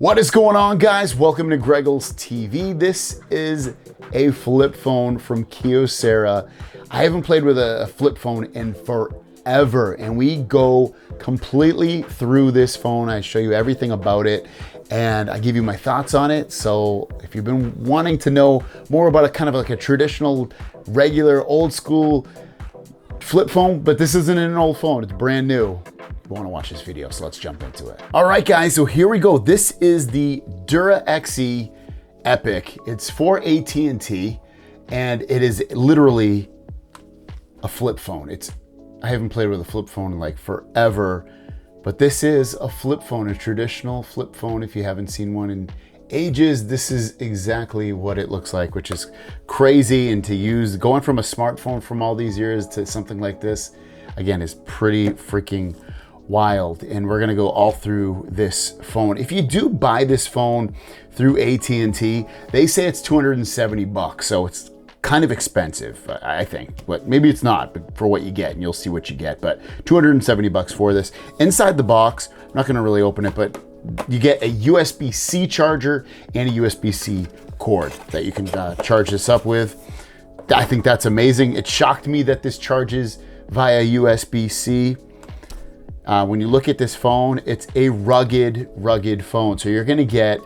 What is going on, guys? Welcome to Greggles TV. This is a flip phone from Kyocera. I haven't played with a flip phone in forever, and we go completely through this phone. I show you everything about it, and I give you my thoughts on it. So if you've been wanting to know more about a kind of like a traditional, regular, old school flip phone, but this isn't an old phone, it's brand new. You want to watch this video, so let's jump into it. All right, guys, so here we go. This is the DURAXE Epic. It's for AT&T, and it is literally a flip phone. I haven't played with a flip phone in like forever, but this is a flip phone, a traditional flip phone. If you haven't seen one in ages, this is exactly what it looks like, which is crazy. And to use, going from a smartphone from all these years to something like this, again, is pretty freaking wild. And we're gonna go all through this phone. If you do buy this phone through AT&T, they say it's 270 bucks, so it's kind of expensive, I think. But maybe it's not, but for what you get, and you'll see what you get. But 270 bucks for this. Inside the box, I'm not gonna really open it, but you get a USB-C charger and a USB-C cord that you can charge this up with. I think that's amazing. It shocked me that this charges via USB-C. When you look at this phone, it's a rugged phone. So you're gonna get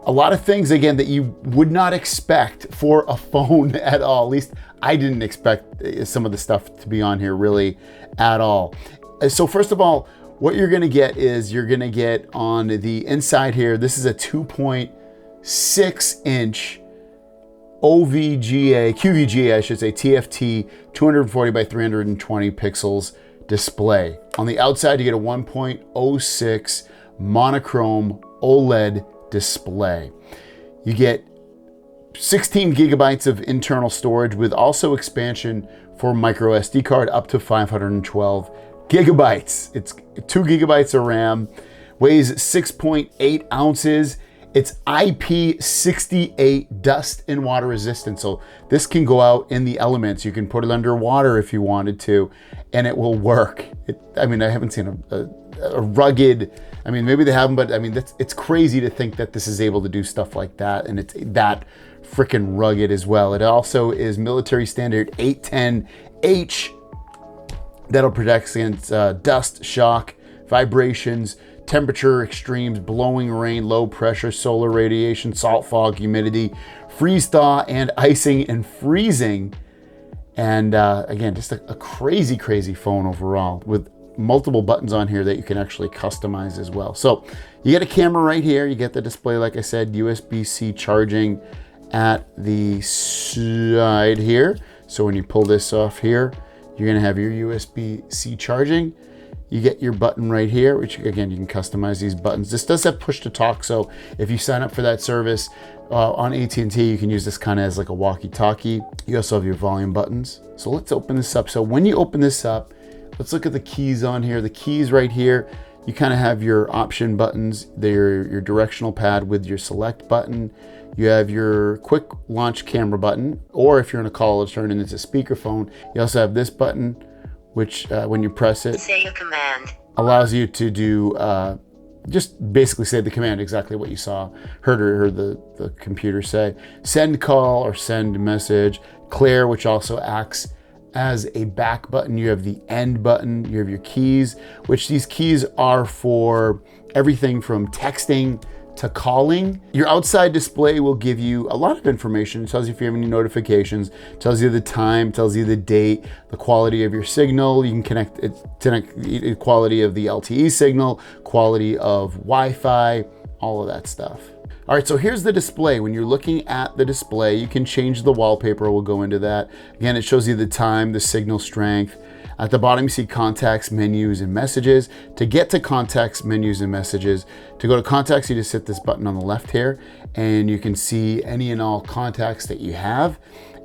a lot of things, again, that you would not expect for a phone at all. At least I didn't expect some of the stuff to be on here really at all. So first of all, what you're gonna get is you're gonna get on the inside here, this is a 2.6 inch QVGA, I should say, TFT 240 by 320 pixels display. On the outside, you get a 1.06 monochrome OLED display. You get 16 gigabytes of internal storage with also expansion for micro SD card up to 512 gigabytes. It's 2 gigabytes of RAM, weighs 6.8 ounces. It's IP68 dust and water resistant. So this can go out in the elements. You can put it underwater if you wanted to, and it will work. I mean, I haven't seen a rugged, I mean, maybe they haven't, but I mean, it's crazy to think that this is able to do stuff like that. And it's that freaking rugged as well. It also is military standard 810H that'll protect against dust, shock, vibrations, temperature extremes, blowing rain, low pressure, solar radiation, salt fog, humidity, freeze thaw, and icing and freezing. And again, just a crazy phone overall with multiple buttons on here that you can actually customize as well. So you get a camera right here. You get the display, like I said, USB-C charging at the side here. So when you pull this off here, you're gonna have your USB-C charging. You get your button right here, which again, you can customize these buttons. This does have push to talk, so if you sign up for that service on AT&T, you can use this kind of as like a walkie-talkie. You also have your volume buttons. So let's open this up. So when you open this up, let's look at the keys on here. The keys right here, you kind of have your option buttons. They're your directional pad with your select button. You have your quick launch camera button, or if you're in a call, it'll turn it into speakerphone. You also have this button, which when you press it, say a command, allows you to do, just basically say the command, exactly what you heard the computer say. Send call or send message. Clear, which also acts as a back button. You have the end button. You have your keys, which these keys are for everything from texting to calling. Your outside display will give you a lot of information. It tells you if you have any notifications, tells you the time, tells you the date, the quality of your signal. You can connect the quality of the LTE signal, quality of Wi-Fi, all of that stuff. All right, so here's the display. When you're looking at the display, you can change the wallpaper. We'll go into that. Again, it shows you the time, the signal strength. At the bottom, you see contacts, menus, and messages. To get to contacts, menus, and messages, to go to contacts, you just hit this button on the left here, and you can see any and all contacts that you have,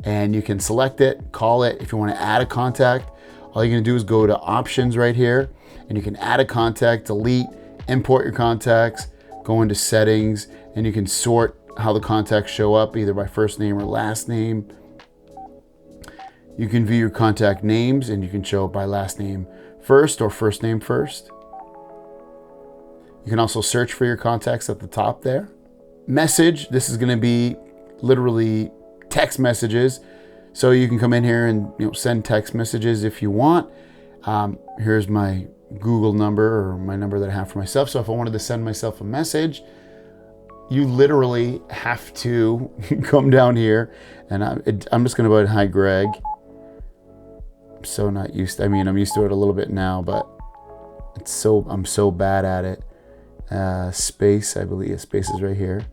and you can select it, call it. If you want to add a contact, all you're going to do is go to options right here, and you can add a contact, delete, import your contacts, go into settings, and you can sort how the contacts show up, either by first name or last name. You can view your contact names, and you can show it by last name first or first name first. You can also search for your contacts at the top there. Message, this is gonna be literally text messages. So you can come in here and send text messages if you want. Here's my Google number, or my number that I have for myself. So if I wanted to send myself a message, you literally have to come down here, and I'm just gonna go ahead and hi Greg. I'm so not used to, I'm used to it a little bit now, but I'm so bad at it. Space, I believe space is right here.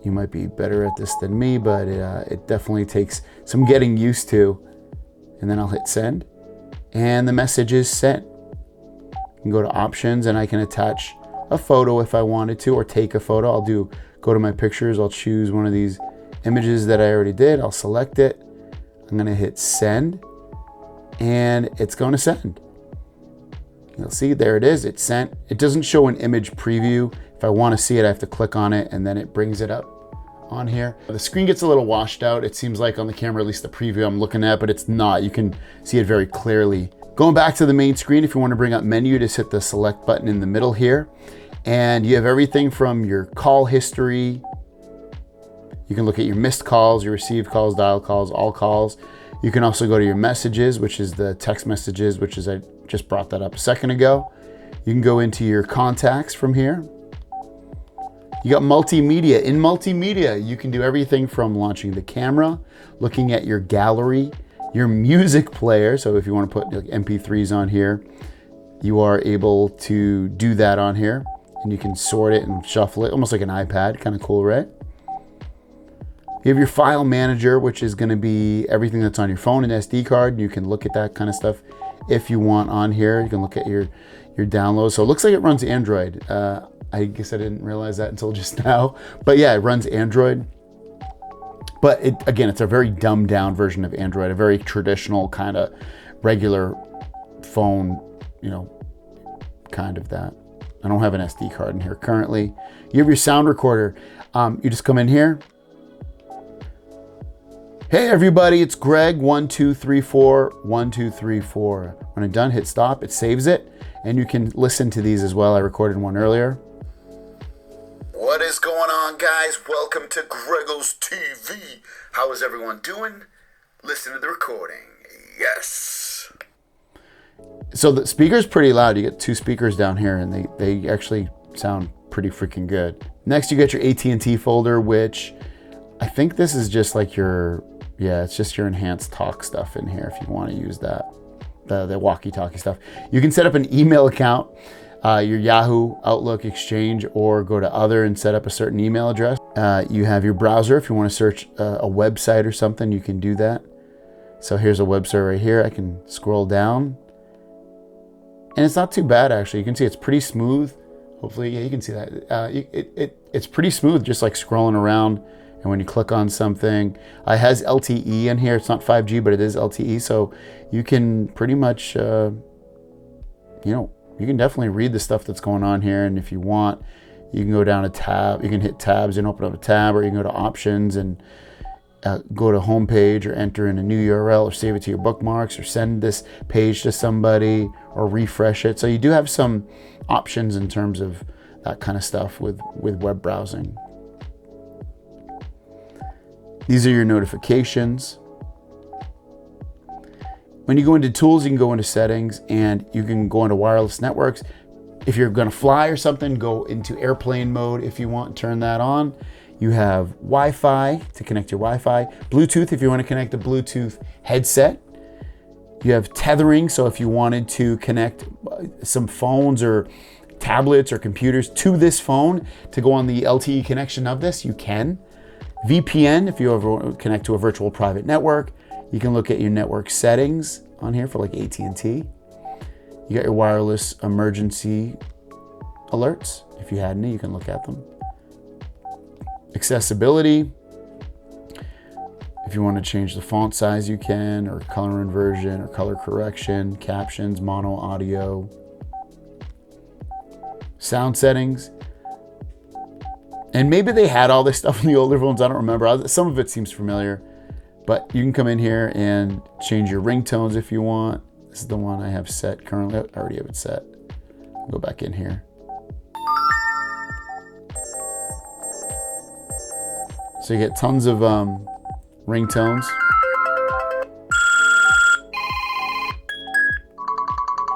You might be better at this than me, but it definitely takes some getting used to. And then I'll hit send, and the message is sent. You can go to options, and I can attach a photo if I wanted to, or take a photo. I'll go to my pictures. I'll choose one of these images that I already did. I'll select it. I'm gonna hit send, and it's going to send. You'll see there it is. It's sent. It doesn't show an image preview. If I want to see it, I have to click on it, and then it brings it up on here. The screen gets a little washed out, it seems like on the camera, at least the preview I'm looking at, but it's not. You can see it very clearly. Going back to the main screen, if you want to bring up menu, just hit the select button in the middle here, and you have everything from your call history. You can look at your missed calls, your received calls, dial calls, all calls. You can also go to your messages, which is the text messages, which is, I just brought that up a second ago. You can go into your contacts from here. You got multimedia. In multimedia, you can do everything from launching the camera, looking at your gallery, your music player. So if you want to put like MP3s on here, you are able to do that on here, and you can sort it and shuffle it, almost like an iPad. Kind of cool, right? You have your file manager, which is going to be everything that's on your phone and SD card. You can look at that kind of stuff if you want on here. You can look at your downloads. So it looks like it runs Android. I guess I didn't realize that until just now. But yeah, it runs Android. But again, it's a very dumbed down version of Android, a very traditional kind of regular phone, kind of that. I don't have an SD card in here currently. You have your sound recorder. You just come in here. Hey everybody, it's Greg, 1234, 1234. When I'm done, hit stop, it saves it, and you can listen to these as well. I recorded one earlier. What is going on, guys? Welcome to Greggles TV. How is everyone doing? Listen to the recording. Yes. So the speaker's pretty loud. You get two speakers down here, and they actually sound pretty freaking good. Next, you get your AT&T folder, which I think this is just like it's just your enhanced talk stuff in here if you want to use that, the walkie-talkie stuff. You can set up an email account, your Yahoo, Outlook, Exchange, or go to other and set up a certain email address. You have your browser. If you want to search a website or something, you can do that. So here's a website right here. I can scroll down, and it's not too bad actually. You can see it's pretty smooth. Hopefully, yeah, you can see that. It's pretty smooth, just like scrolling around. And when you click on something, it has LTE in here. It's not 5G, but it is LTE. So you can pretty much, you can definitely read the stuff that's going on here. And if you want, you can go down a tab. You can hit tabs and open up a tab, or you can go to options and go to home page, or enter in a new URL, or save it to your bookmarks, or send this page to somebody, or refresh it. So you do have some options in terms of that kind of stuff with web browsing. These are your notifications. When you go into tools, you can go into settings, and you can go into wireless networks. If you're gonna fly or something, go into airplane mode if you want, turn that on. You have Wi-Fi to connect your Wi-Fi. Bluetooth if you want to connect a Bluetooth headset. You have tethering, so if you wanted to connect some phones or tablets or computers to this phone to go on the LTE connection of this, you can. VPN, if you ever connect to a virtual private network. You can look at your network settings on here for like AT&T. You got your wireless emergency alerts. If you had any, you can look at them. Accessibility. If you want to change the font size, you can, or color inversion, or color correction, captions, mono audio. Sound settings. And maybe they had all this stuff in the older phones, I don't remember. Some of it seems familiar, but you can come in here and change your ringtones if you want. This is the one I have set currently. I already have it set. Go back in here. So you get tons of ringtones.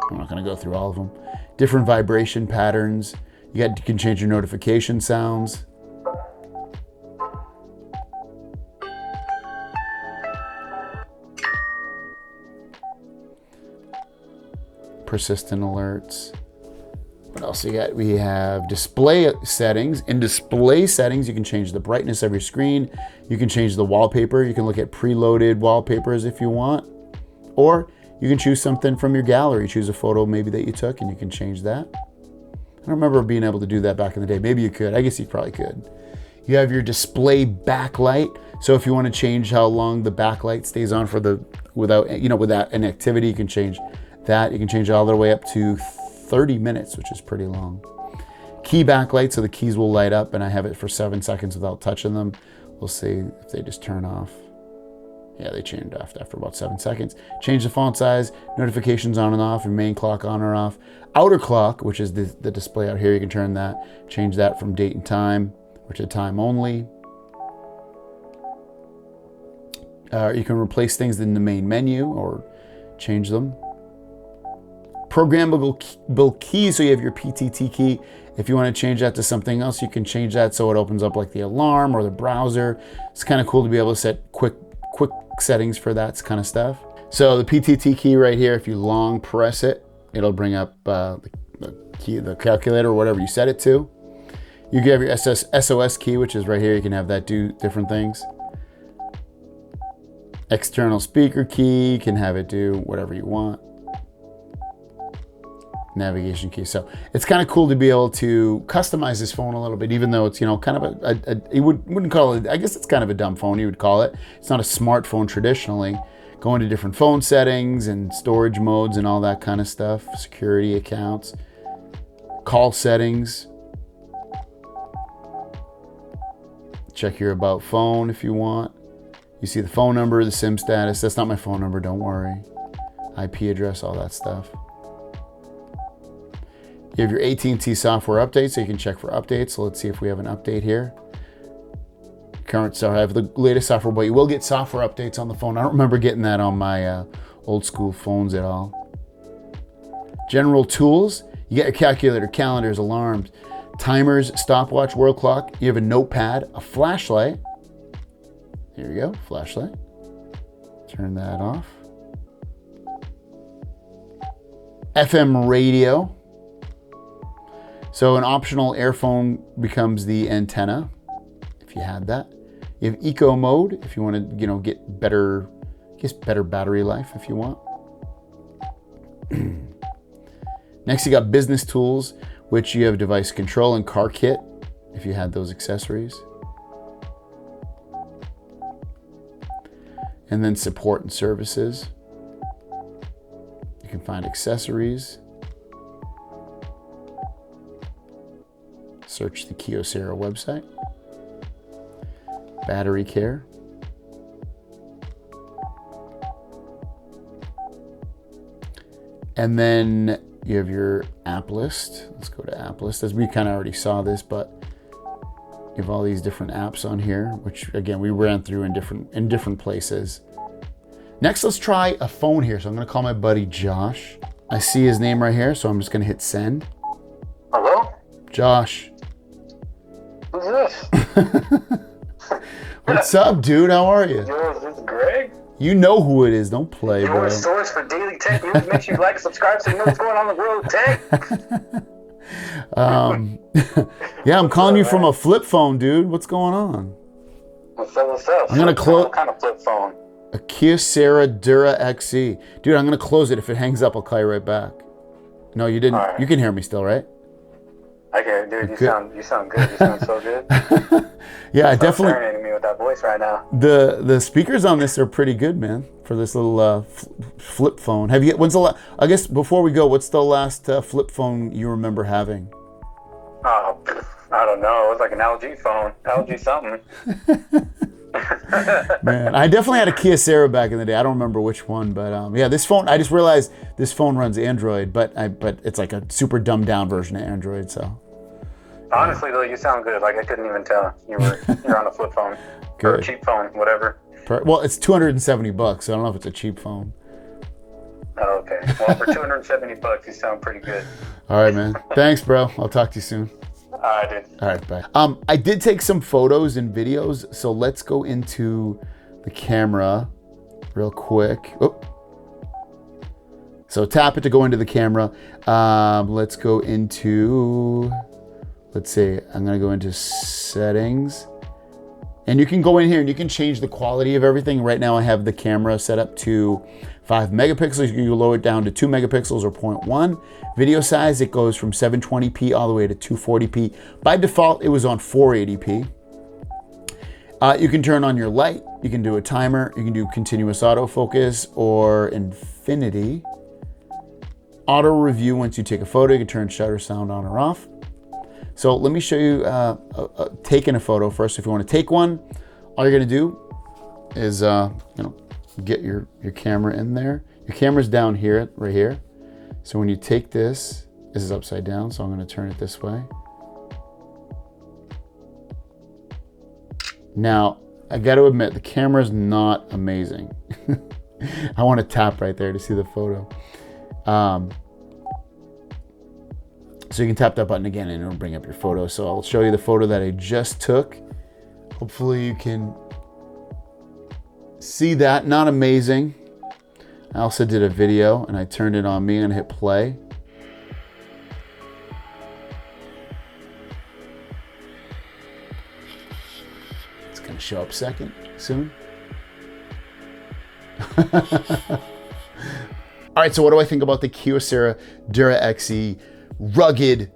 I'm not going to go through all of them. Different vibration patterns. You can change your notification sounds. Persistent alerts. What else you got? We have display settings. In display settings, you can change the brightness of your screen. You can change the wallpaper. You can look at preloaded wallpapers if you want. Or you can choose something from your gallery. Choose a photo maybe that you took and you can change that. I don't remember being able to do that back in the day. Maybe you could. I guess you probably could. You have your display backlight. So if you want to change how long the backlight stays on without an activity, you can change that. You can change it all the way up to 30 minutes, which is pretty long. Key backlight, so the keys will light up, and I have it for 7 seconds without touching them. We'll see if they just turn off. Yeah, they changed after about 7 seconds. Change the font size, notifications on and off, and main clock on or off. Outer clock, which is the display out here, you can turn that, change that from date and time, or to time only. You can replace things in the main menu or change them. Programmable keys, so you have your PTT key. If you want to change that to something else, you can change that so it opens up like the alarm or the browser. It's kind of cool to be able to set quick settings for that kind of stuff. So the PTT key right here, if you long press it, it'll bring up the calculator or whatever you set it to. You can have your SOS key, which is right here. You can have that do different things. External speaker key, you can have it do whatever you want. Navigation key. So it's kind of cool to be able to customize this phone a little bit, even though it's, kind of you wouldn't call it, I guess it's kind of a dumb phone, you would call it. It's not a smartphone traditionally. Go into different phone settings and storage modes and all that kind of stuff. Security accounts, call settings. Check your about phone if you want. You see the phone number, the SIM status. That's not my phone number, don't worry. IP address, all that stuff. You have your AT&T software update, so you can check for updates. So let's see if we have an update here. I have the latest software, but you will get software updates on the phone. I don't remember getting that on my old school phones at all. General tools, you get your calculator, calendars, alarms, timers, stopwatch, world clock. You have a notepad, a flashlight. Here you go, flashlight. Turn that off. FM radio. So an optional earphone becomes the antenna, if you had that. You have eco mode, if you want to, get better battery life if you want. Next, you got business tools, which you have device control and car kit, if you had those accessories. And then support and services. You can find accessories. Search the Kyocera website. Battery care. And then you have your app list. Let's go to app list. As we kind of already saw this, but you have all these different apps on here, which again, we ran through in different places. Next, let's try a phone here. So I'm going to call my buddy Josh. I see his name right here, so I'm just going to hit send. Hello? Josh. Who's this? What's up, dude? How are you? Yo, is this Greg? You know who it is. Don't play, bro. Your source for daily tech news. Make sure you like, subscribe, so you know what's going on in the world of tech. Yeah, I'm calling you from a flip phone, dude. What's going on? What's up? I'm gonna close. What kind of flip phone? A Kyocera DURAXE. Dude, I'm gonna close it. If it hangs up, I'll call you right back. No, you didn't. Right. You can hear me still, right? Okay, dude, you sound good. You sound so good. Yeah, I definitely. Serenading me with that voice right now. The speakers on this are pretty good, man. For this little flip phone. Have you? When's the last? I guess before we go, what's the last flip phone you remember having? Oh, I don't know. It was like an LG phone. LG something. Man, I definitely had a Kyocera back in the day. I don't remember which one, but yeah, this phone. I just realized this phone runs Android, but it's like a super dumbed down version of Android. So Honestly, though, you sound good. Like I couldn't even tell you're on a flip phone or a cheap phone, whatever. Well, it's $270, so I don't know if it's a cheap phone. Oh, okay. Well, for $270, you sound pretty good. All right, man. Thanks, bro. I'll talk to you soon. I did. All right, bye. I did take some photos and videos, so let's go into the camera real quick. Oh. So tap it to go into the camera. Let's go into, let's see, I'm gonna go into settings. And you can go in here and you can change the quality of everything. Right now I have the camera set up to 5 megapixels. You can lower it down to 2 megapixels or 0.1. Video size, it goes from 720p all the way to 240p. By default, it was on 480p. You can turn on your light. You can do a timer. You can do continuous autofocus or infinity. Auto review once you take a photo. You can turn shutter sound on or off. So let me show you taking a photo first. If you want to take one, all you're going to do is get your camera in there. Your camera's down here, right here. So when you take this is upside down, so I'm going to turn it this way. Now, I got to admit, the camera's not amazing. I want to tap right there to see the photo. So you can tap that button again and it'll bring up your photo. So I'll show you the photo that I just took. Hopefully you can see that. Not amazing. I also did a video and I turned it on me and hit play. It's gonna show up soon. All right, so what do I think about the Kyocera DURAXE rugged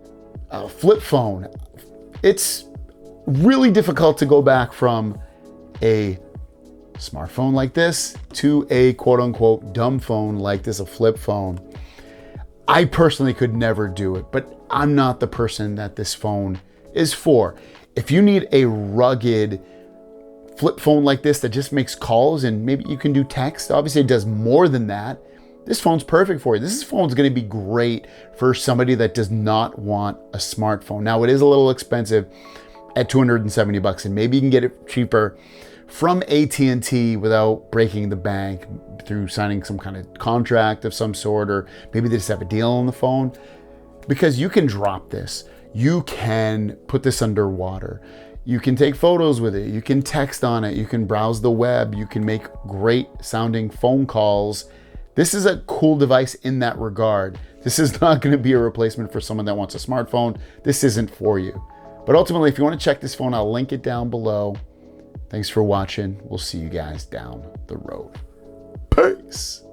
flip phone? It's really difficult to go back from a smartphone like this to a quote unquote dumb phone like this, a flip phone. I personally could never do it, but I'm not the person that this phone is for. If you need a rugged flip phone like this that just makes calls and maybe you can do text, obviously it does more than that, this phone's perfect for you. This phone's gonna be great for somebody that does not want a smartphone. Now it is a little expensive at $270, and maybe you can get it cheaper from AT&T without breaking the bank through signing some kind of contract of some sort, or maybe they just have a deal on the phone, because you can drop this. You can put this underwater. You can take photos with it. You can text on it. You can browse the web. You can make great sounding phone calls. This is a cool device in that regard. This is not going to be a replacement for someone that wants a smartphone. This isn't for you. But ultimately, if you want to check this phone, I'll link it down below. Thanks for watching. We'll see you guys down the road. Peace.